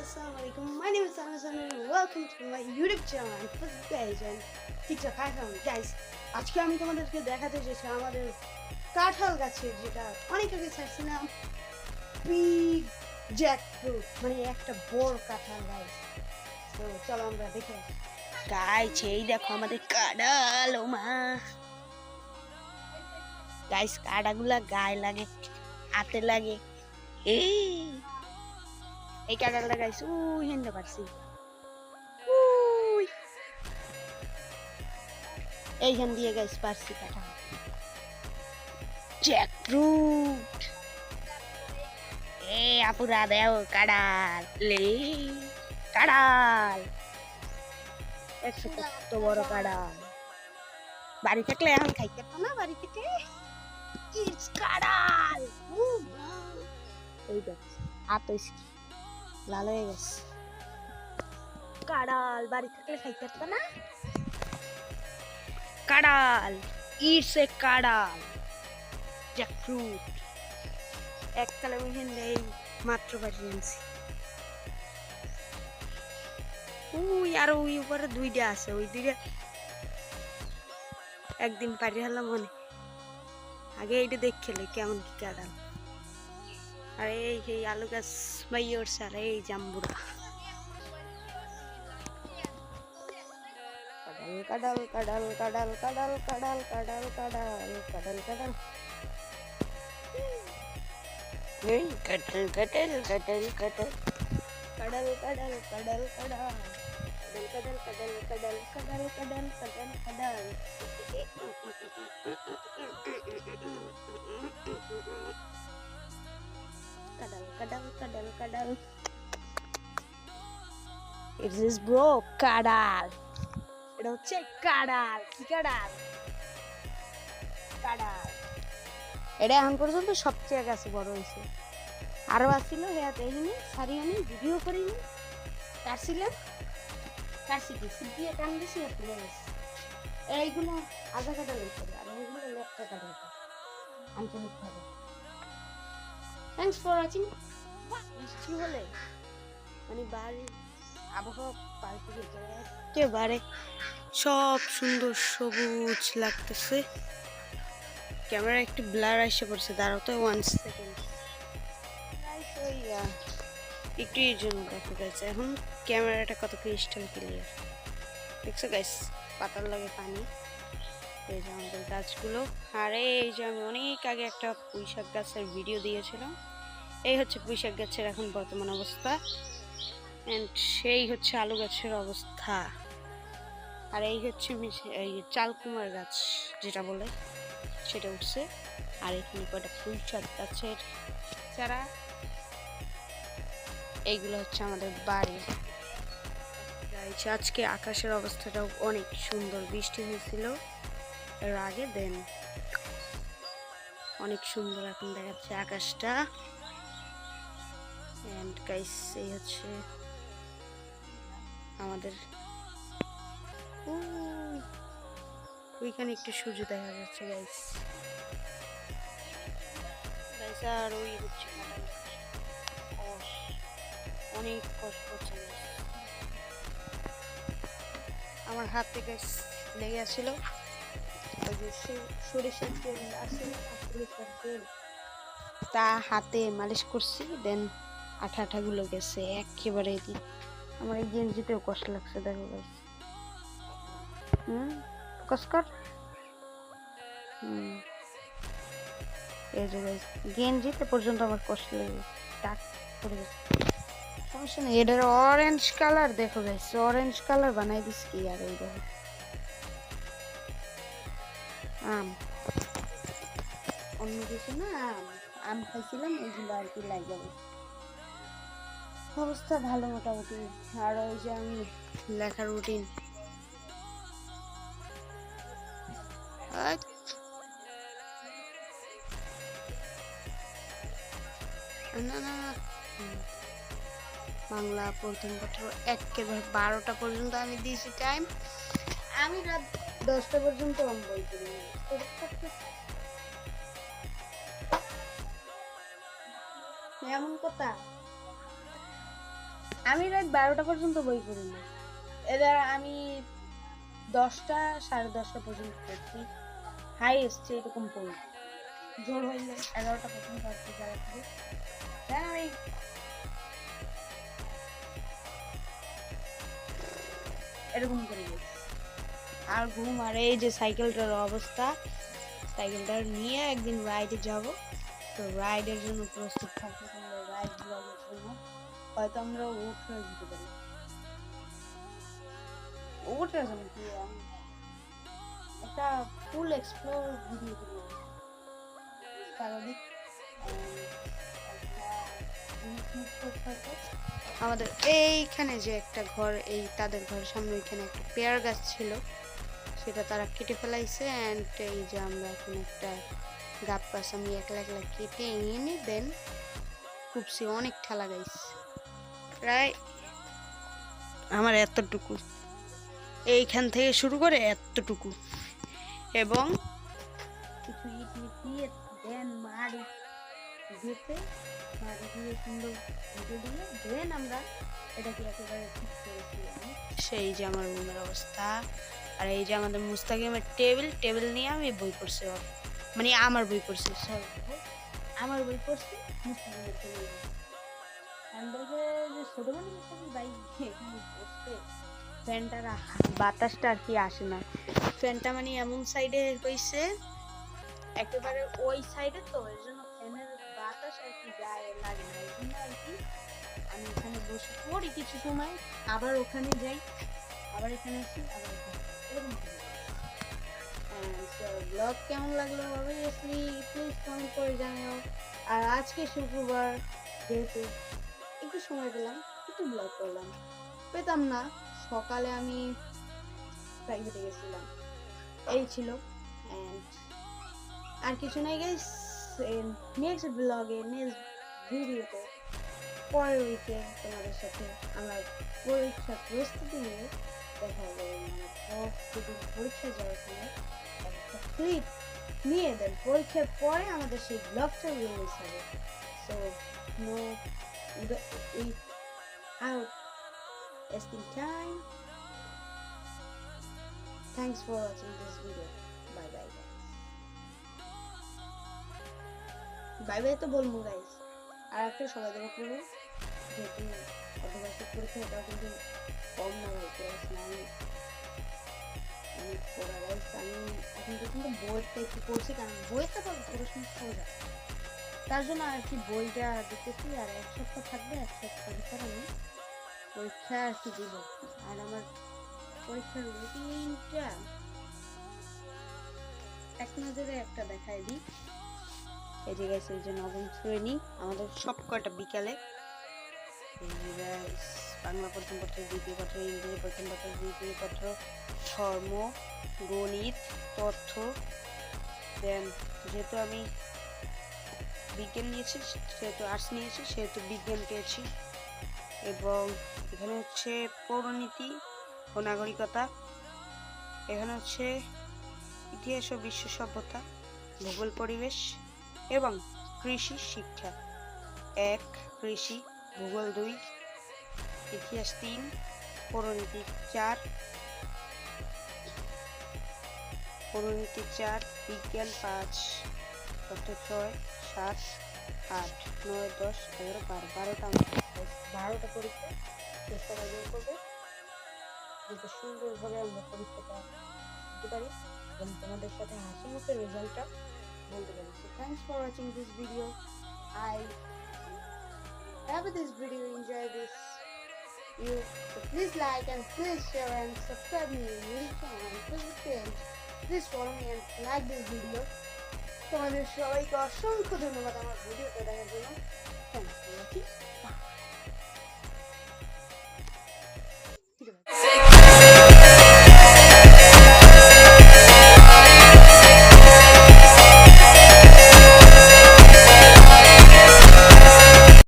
Assalamu alaikum. My name is Samson and welcome to my YouTube channel and Facebook page and TikTok account. Guys, আজকে আমি তোমাদেরকে দেখাতে চাইছি আমাদের কাঁঠাল গাছের যেটা অনেক আগে ছাড়ছিলাম বিগ জ্যাকফ্রুট মানে একটা বড় কাঁঠাল গাইস। তো চলো আমরা দেখে আসি। গাইস এই দেখো আমাদের কাঁঠাল ও মা। গাইস কাঁটাগুলা গায়ে লাগে, হাতে লাগে। এই কাঁঠালটা গাইস হেনতে পারছি এইখান দিয়ে গাইস পারছি কাঁঠাল জ্যাকফ্রুট। আপুরা দেও কাঁঠাল কাঁঠাল 100 কত বড় কাঁঠাল। বাড়ি থাকলে এখন খাইতে পারতো না, বাড়ি থেকে কাঁঠাল এই দেখ হাত লাল হয়ে গেছে। কাঁঠাল বাড়ি থাকলে খাইতে পারতো না। কাঁঠাল ইটস এ কাঁঠাল জ্যাকফ্রুট এককালে ওইখান এই মাত্র বাড়ি আনছি। ওই আর ওই উপরে দুইটা আছে, ওই দুইটা একদিন পারি হলাম মনে। আগে এইটা দেখ খেলে কেমন কি কাঁঠাল। আর এই সেই আলু গাছ বাইর আর এই জাম্বুরা কাঁঠাল কাঁঠাল কাঁঠাল কাঁঠাল কাঁঠাল কাঁঠাল কাঁঠাল কাঁঠাল কাঁঠাল এই কাঁঠাল কাঁঠাল কাঁঠাল কাঁঠাল কাঁঠাল কাঁঠাল কাঁঠাল কাঁঠাল কাঁঠাল কাঁঠাল কাঁঠাল কাঁঠাল কাঁঠাল কাঁঠাল কাঁঠাল কাঁঠাল কাঁঠাল কাঁঠাল It is bro কাঁঠাল। এটা হচ্ছে কাঁঠাল। কি কাঁঠাল? কাঁঠাল। এটা এখন পর্যন্ত সবচেয়ে গাছে বড় হয়েছে। আরো আসছিল দেখিনি সারিয়ানি ভিডিও করিনি কাটছিলাম কাটছি কি সিপিয়ে টান দিছি তুলে গেছে। এইগুলো আধা কাটা লইতে আর এইগুলো লেপটা কাটা আঞ্চলিকভাবে। Thanks for watching. বৃষ্টি হলে মানে বাড়ির আবহাওয়া পাল্টে যেতে একেবারে সব সুন্দর সবুজ লাগতেছে। ক্যামেরা একটু ব্লার এসে পড়ছে, দাঁড়াও তো 1 সেকেন্ড। একটু এই জন্য দেখো গাইস এখন ক্যামেরাটা কত ক্রিস্টাল ক্লিয়ার দেখছো গাইস। পাতার লাগে পানি এই যে আমাদের গাছগুলো। আর এই যে আমি অনেক আগে একটা পুঁইশাক গাছের ভিডিও দিয়েছিলাম। এই হচ্ছে পুঁইশাক গাছের এখন বর্তমান অবস্থা এন্ড সেই হচ্ছে আলু গাছের অবস্থা। আর এই হচ্ছে এই চালকুমার গাছ যেটা বলে সেটা উঠছে। আর এখানে কয়টা পুঁইশাক গাছের চারা। এইগুলো হচ্ছে আমাদের বাড়ি। আজকে আকাশের অবস্থাটাও অনেক সুন্দর, বৃষ্টি হয়েছিল এর আগে দেন অনেক সুন্দর এখন দেখাচ্ছে আকাশটা। এন্ড গাইস এই হচ্ছে আমাদের ওইখানে একটু সূর্য দেখা যাচ্ছে গাইস। গাইস আর ওই হচ্ছে অনেক কষ্ট হচ্ছে। আমার হাত থেকে লেগে আসছিল ওই যে সরিষার তেল আছে সরিষার তেল, তা হাতে মালিশ করছি দেন আঠা আঠাগুলো গেছে একেবারে। আমার এই গেঞ্জিতেও কষ্ট লাগছে দেখো গাইস। কসকর এই যে গাইস গেঞ্জিতে পর্যন্ত আমার কষ্ট লাগে, টাক পড়ে গেছে। সমস্যা নেই, এটার অরেঞ্জ কালার দেখো গাইস, অরেঞ্জ কালার বানাই দিস কি। আর এই দেখো আম, অন্য কিছু না আম খাইছিলাম এইগুলো আর কি লাগে অবস্থা ভালো মোটামুটি। আর ওই যে আমি লেখার রুটিন না না বাংলা প্রথম পত্র একেবারে 12টা পর্যন্ত আমি দিয়েছি টাইম। আমি রাত 10টা পর্যন্ত বই করি। এমন কথা আমি রাত 12টা পর্যন্ত বই পড়ি না, এবার আমি 10টা 10:30 পর্যন্ত পড়ছি, হাই এসছে এরকম পড়ি, জোর হইলে 11টা পর্যন্ত আর কি যারা থাকে। আমি এরকম করে গেছি আর ঘুম। আর এই যে সাইকেলটার অবস্থা, সাইকেলটা নিয়ে একদিন রাইডে যাব, তো রাইডের জন্য প্রস্তুত থাকতে, তোমরা রাইড ব্লগের জন্য হয়তো আমরা উঠে যেতে পারি, উঠে যাবো কি একটা ফুল এক্সপ্লোর ভিডিও করবো সারাদিক। আমাদের এইখানে যে একটা ঘর, এই তাদের ঘরের সামনে ওইখানে একটা পেয়ার গাছ ছিল, সেটা তারা কেটে ফেলাইছে। অ্যান্ড এই যে আমরা এখন একটা গাছ পাশ আমি একলা একলা কেটে এনে দেন খুবসি অনেক ঠেলা গাইছে, প্রায় আমার এতটুকু, এইখান থেকে শুরু করে এতটুকু, এবং কিছু ইট মিট দিয়ে দেন মাড়ি গেঁথে মাড়ি দিয়ে সুন্দর ঘুটে দিয়ে দেন আমরা এটাকে একেবারে ঠিক করেছি। সেই যে আমার রুমের অবস্থা। আর এই যে আমাদের মুস্তাকিমের টেবিল নিয়ে আমি বই পড়ছি, মানে আমার বই পড়ছি, আমার বই পড়ছি মুস্তাকিমের টেবিল। যে ছোট মানুষ বাইক এখানে বসতে, ফ্যানটার বাতাসটা আর কি আসে না, ফ্যানটা মানে এমন সাইডে হয়েছে একেবারে ওই সাইডে, তো এর জন্য ফ্যানের বাতাস আর কি গায়ে লাগে না, এই জন্য আর কি আমি এখানে বসে পড়ি কিছু সময়, আবার ওখানে যাই, আবার এখানে আসি, আবার এরকম। ব্লগ কেমন লাগলো অবভিয়াসলি প্লিজ কমেন্ট করে জানাও। আর আজকে শুক্রবার যেহেতু একটু সময় পেলাম, একটু ব্লগ করলাম, পেতাম না, সকালে আমি প্রাইভেটে গেছিলাম, এই ছিল। আর কিছু নাই গাইস, নেক্সট ব্লগে নেক্সট ভিডিওতে পরের উইকে তোমাদের সাথে আমার পরীক্ষার প্রস্তুতি নিয়ে দেখা হবে। পরীক্ষা যাওয়ার সময় একটা ক্লিপ নিয়ে দেন, পরীক্ষার পরে আমাদের সেই ব্লগটা রিলিজ হবে। So no without wasting time, thanks for watching this video. Bye bye guys. Bye bye তো বলবো গাইস, আর একটা সবাই দেখা করবো, যেহেতু অর্ধবার্ষিক পরীক্ষা এটাও কিন্তু কম না ভাই, ক্লাস 9 অনেক পড়া গাইস। আমি এখন কিন্তু বইটা একটু পড়ছি, কারণ বইটা তো পড়াশোনা সোজা, তার জন্য আর কি বইটা দেখতেছি। আর এক সপ্তাহ থাকবে, এক সপ্তাহ ভিতরে আমি পরীক্ষা আর কি দিব। আর আমার পরীক্ষার রুটিনটা এক নজরে একটা দেখাই দিই। এই যে গাইস, এই যে নবম শ্রেণী আমাদের সব কয়টা বিকালে, এই যে গাইস বাংলা প্রথম পত্র, দ্বিতীয় পত্র, ইংরেজি প্রথম পত্র, দ্বিতীয় পত্র, ধর্ম, গণিত, তথ্য, দেন যেহেতু আমি বিজ্ঞান নিয়েছি, সেহেতু আর্টস নিয়েছি, সেহেতু বিজ্ঞান পেয়েছি। এবং এখানে হচ্ছে পৌরনীতি ও নাগরিকতা, এখানে হচ্ছে ইতিহাস ও বিশ্ব সভ্যতা, ভূগোল পরিবেশ এবং কৃষি শিক্ষা 1, কৃষি, ভূগোল 2, ইতিহাস 3, পৌরনীতি 4, বিজ্ঞান 5, তথ্য 6, 7, 8, 9, 10, 11, 12টা 12টা পরীক্ষা চেষ্টা করবে যাতে সুন্দরভাবে আমরা পরীক্ষাটা দিতে পারি এবং তোমাদের সাথে হাসি মুখে রেজাল্টটা বলতে পারি। So thanks for watching this video. I hope this video enjoy this you. So please like and please share and subscribe me in YouTube channel and Facebook page. Please follow me and like this video. তোমাদের সবাইকে অসংখ্য ধন্যবাদ আমার ভিডিওটা দেখার জন্য। Thanks for watching. Bye.